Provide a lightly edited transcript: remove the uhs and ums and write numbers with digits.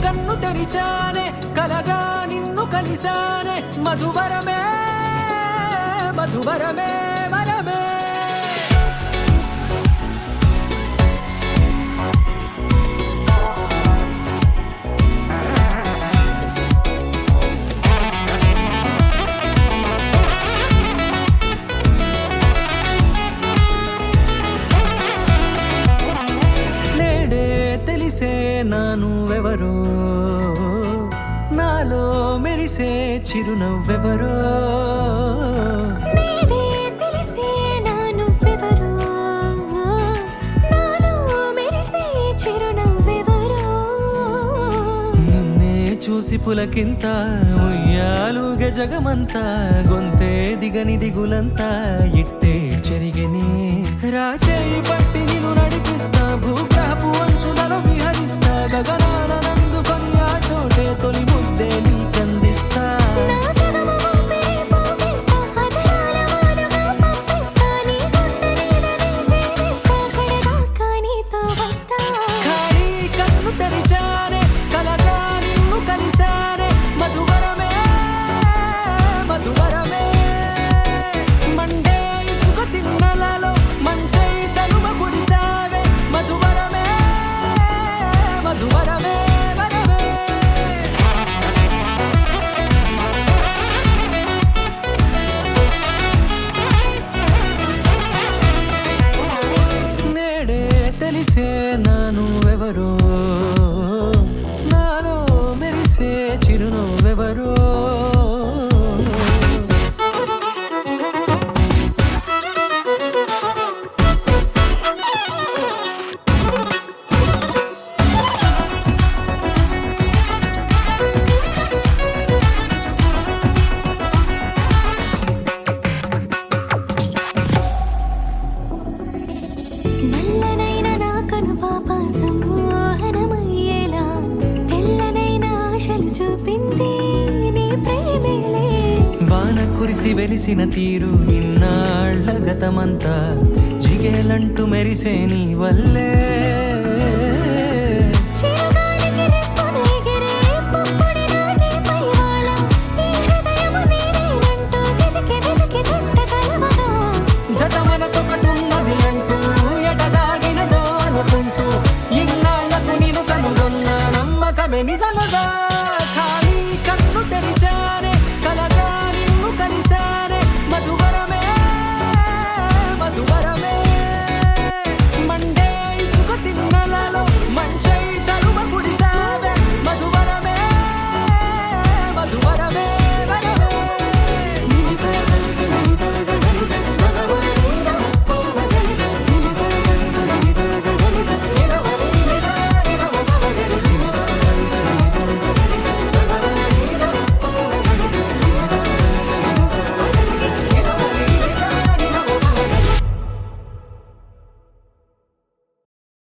కన్ను తెరిచానే కలగా నిన్ను కలిసానే మధువరమే మధువరమే వరమే తెలిసే నానువెవరో నాలో మెరిసే చిరునవ్వెవరో తెలిసే నానువెవరో నాలో మెరిసే చిరునవ్వెవరో నిన్నే చూసి పులకింత ఉయ్యాలుగ జగమంతా గొంతే దిగని దిగులంతా ఇట్టే చెరిగని రాచేయి పట్టి నిన్ను నడిపిస్తా భూగ్రహపు అంచులలో విహరిస్తా గగనాన నందుకొని ఆ చోటే తొలి ముద్దే నీకందిస్తా నా సగము ఊపిరి పోగిస్తా అదరాల వాలుగా పంపిస్తా నీ గుండె నీడనే చేరిస్తా కడదాకా నీతో వస్తా ఖాళీ కన్ను తెరిచానే కలగా నిన్ను కలిసానే మధువరమే మధువరమే మండే ఇసుక తిన్నలలో మంచై చలువ కురిసావే మధువరమే మధువరమే వరమే నేడే తెలిసే నానువెవరో నాలో మెరిసే చిరునవ్వెవరో నల్లనైన నా కనుపాప సమ్మోహనమయ్యేలా తెల్లనైన ఆశలు చూపింది నీ ప్రేమేలే వాన కురిసి వెలిసిన తీరు ఇన్నాళ్ల గతమంతా జిగేలంటూ మెరిసే నీ వల్లే చిరుగాలికి రెప్పన ఎగిరే పుప్పొడిన నీపై వాళ ఈ హృదయము నీదేనంటూ వెతికి వెతికి జంట కలవగా జత మనసొకటున్నది అంటూ ఎటదాగినదో అనుకుంటూ ఇన్నాళ్లకు నేను కనుగొన్న నమ్మకమే నిజముగా